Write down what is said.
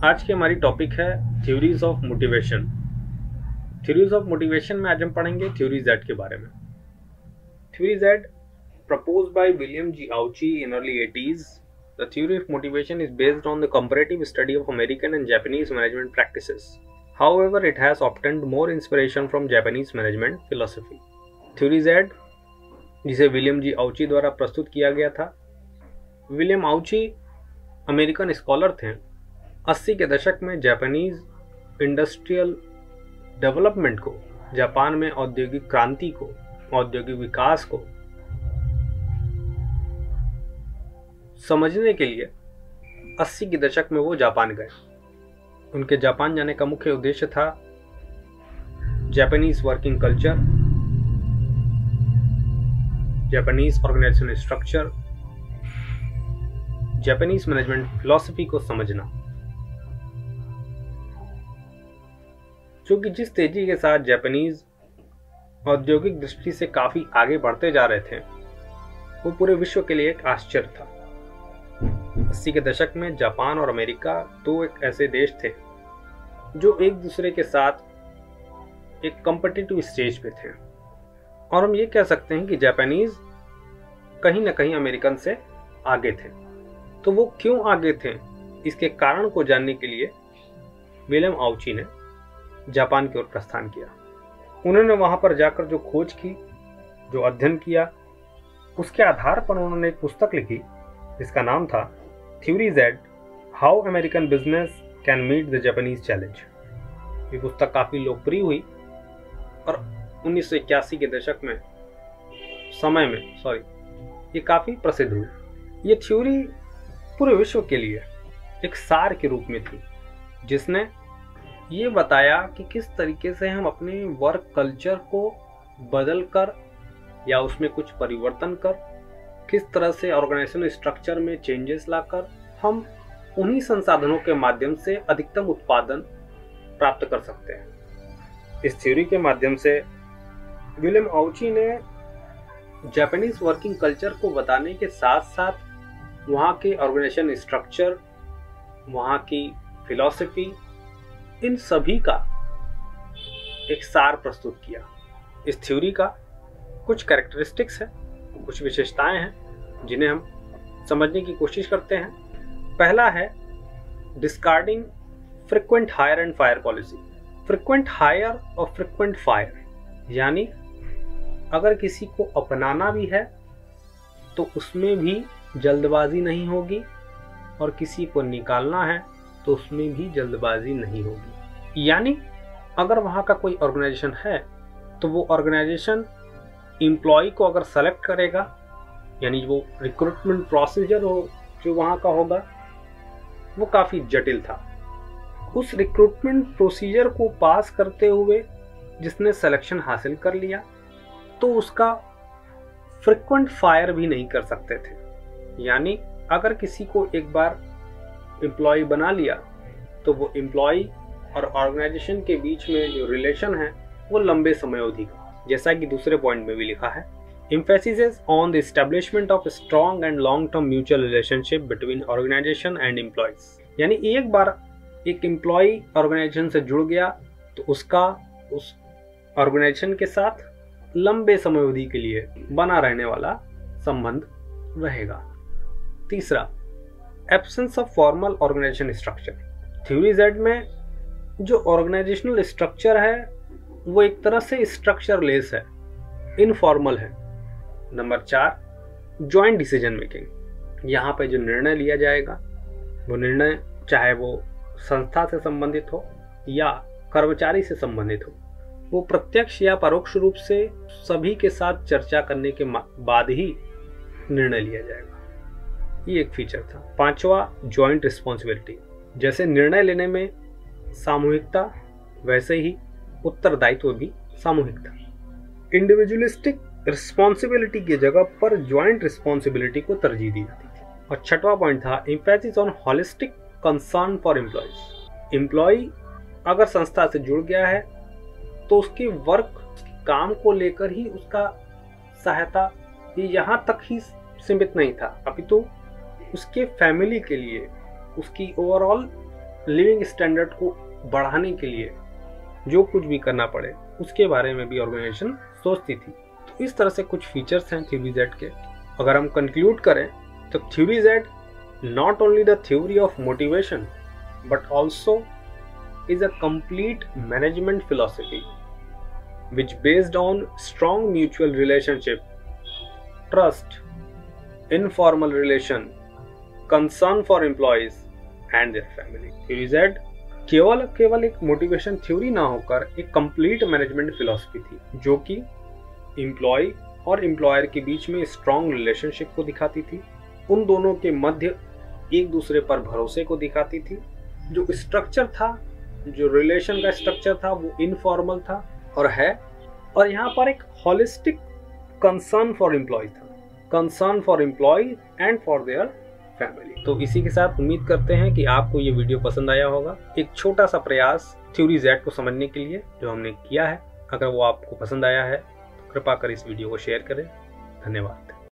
आज की हमारी टॉपिक है theories of motivation. Theories of motivation में आज हम पढ़ेंगे थ्योरी जेड के बारे में। Theory Z proposed by William G. Auchi in early 80s. The theory of motivation is based on the comparative study of American and Japanese management practices. However, it has obtained more inspiration from Japanese management philosophy. Theory Z, जिसे William जी आउची द्वारा प्रस्तुत किया गया था। William आउची American scholar थे। 80 के दशक में जापानीज इंडस्ट्रियल डेवलपमेंट को, जापान में औद्योगिक क्रांति को, औद्योगिक विकास को समझने के लिए 80 के दशक में वो जापान गए। उनके जापान जाने का मुख्य उद्देश्य था Japanese working culture, Japanese organisation structure, Japanese management philosophy को समझना, जो कि जिस तेजी के साथ जापानीज औद्योगिक दृष्टि से काफी आगे बढ़ते जा रहे थे वो पूरे विश्व के लिए एक आश्चर्य था। 80 के दशक में जापान और अमेरिका दो एक ऐसे देश थे जो एक दूसरे के साथ एक कॉम्पिटिटिव स्टेज पे थे, और हम ये कह सकते हैं कि जापानीज कहीं ना कहीं अमेरिकन से आगे थे। तो वो क्यों आगे थे, इसके कारण को जानने के लिए विलियम आउची ने जापान की ओर प्रस्थान किया। उन्होंने वहां पर जाकर जो खोज की, जो अध्ययन किया, उसके आधार पर उन्होंने एक पुस्तक लिखी जिसका नाम था theory Z, how American business can meet the Japanese challenge. ये पुस्तक काफी लोकप्रिय हुई और 1981 के दशक में ये काफी प्रसिद्ध हुई। ये थ्योरी पूरे विश्व के लिए एक सार के रूप में थी, जिसने ये बताया कि किस तरीके से हम अपने वर्क कल्चर को बदल कर या उसमें कुछ परिवर्तन कर, किस तरह से ऑर्गेनाइजेशन स्ट्रक्चर में चेंजेस लाकर हम उन्हीं संसाधनों के माध्यम से अधिकतम उत्पादन प्राप्त कर सकते हैं। इस थ्योरी के माध्यम से विलियम आउची ने जापानीज वर्किंग कल्चर को बताने के साथ साथ वहाँ के ऑर्गेनाइजेशन स्ट्रक्चर, वहाँ की फिलॉसफी, इन सभी का एक सार प्रस्तुत किया। इस थ्योरी का कुछ कैरेक्टरिस्टिक्स है, कुछ विशेषताएं हैं जिन्हें हम समझने की कोशिश करते हैं। पहला है discarding frequent hire and fire policy. Frequent hire और फ्रीक्वेंट फायर, यानी अगर किसी को अपनाना भी है तो उसमें भी जल्दबाजी नहीं होगी, और किसी को निकालना है तो उसमें भी जल्दबाजी नहीं होगी। यानी अगर वहाँ का कोई ऑर्गेनाइजेशन है तो वो ऑर्गेनाइजेशन एम्प्लॉय को अगर सेलेक्ट करेगा, यानी वो रिक्रूटमेंट प्रोसीजर हो जो वहाँ का होगा वो काफ़ी जटिल था। उस रिक्रूटमेंट प्रोसीजर को पास करते हुए जिसने सिलेक्शन हासिल कर लिया तो उसका फ्रीक्वेंट फायर भी नहीं कर सकते थे। यानी अगर किसी को एक बार एम्प्लॉय बना लिया तो वो एम्प्लॉय और ऑर्गेनाइजेशन के बीच में जो रिलेशन है वो लंबे समय अवधि का, जैसा कि दूसरे पॉइंट में भी लिखा है, emphasizes on the establishment of a strong and long-term mutual relationship between organization and employees। यानी एक बार एक एम्प्लॉय ऑर्गेनाइजेशन से जुड़ गया तो उसका उस ऑर्गेनाइजेशन के साथ लंबे समय अवधि के लिए बना रहने वाला संबंध रहेगा। तीसरा, absence of formal organisation structure. Theory Z में जो ऑर्गेनाइजेशनल स्ट्रक्चर है वो एक तरह से स्ट्रक्चरलेस है, इनफॉर्मल है। Number 4, joint decision making. यहाँ पे जो निर्णय लिया जाएगा वो निर्णय चाहे वो संस्था से संबंधित हो या कर्मचारी से संबंधित हो, वो प्रत्यक्ष या परोक्ष रूप से सभी के साथ चर्चा करने के बाद ही निर्णय लिया जाएगा। ये एक फीचर था। 5वां, जॉइंट रिस्पॉन्सिबिलिटी। जैसे निर्णय लेने में सामूहिकता, वैसे ही उत्तरदायित्व भी सामूहिक था। इंडिविजुअलिस्टिक रिस्पॉन्सिबिलिटी की जगह पर ज्वाइंट रिस्पॉन्सिबिलिटी को तरजीह दी जाती थी। और 6वां पॉइंट था emphasis on holistic concern for employees. Employee अगर संस्था से जुड़ गया है तो उसके वर्क काम को लेकर ही उसका सहायता ये यहाँ तक ही सीमित नहीं था, अपितु उसके फैमिली के लिए, उसकी ओवरऑल लिविंग स्टैंडर्ड को बढ़ाने के लिए जो कुछ भी करना पड़े उसके बारे में भी ऑर्गेनाइजेशन सोचती थी। तो इस तरह से कुछ फीचर्स हैं थ्योरी जेड के। अगर हम कंक्लूड करें तो theory Z not only the theory of motivation but also is a complete management philosophy which based on strong mutual relationship, trust, informal relation, concern for employees and their family. Theory Z केवल एक motivation theory ना होकर एक complete management philosophy थी जो कि employ और employer के बीच में स्ट्रॉन्ग रिलेशनशिप को दिखाती थी, उन दोनों के मध्य एक दूसरे पर भरोसे को दिखाती थी। जो स्ट्रक्चर था, जो रिलेशन का स्ट्रक्चर था वो इनफॉर्मल था और है, और यहाँ पर एक होलिस्टिक कंसर्न फॉर एम्प्लॉय था, concern for employee and for their family. तो इसी के साथ उम्मीद करते हैं कि आपको ये वीडियो पसंद आया होगा। एक छोटा सा प्रयास थ्योरी जेड को समझने के लिए जो हमने किया है। अगर वो आपको पसंद आया है तो कृपा कर इस वीडियो को शेयर करें। धन्यवाद।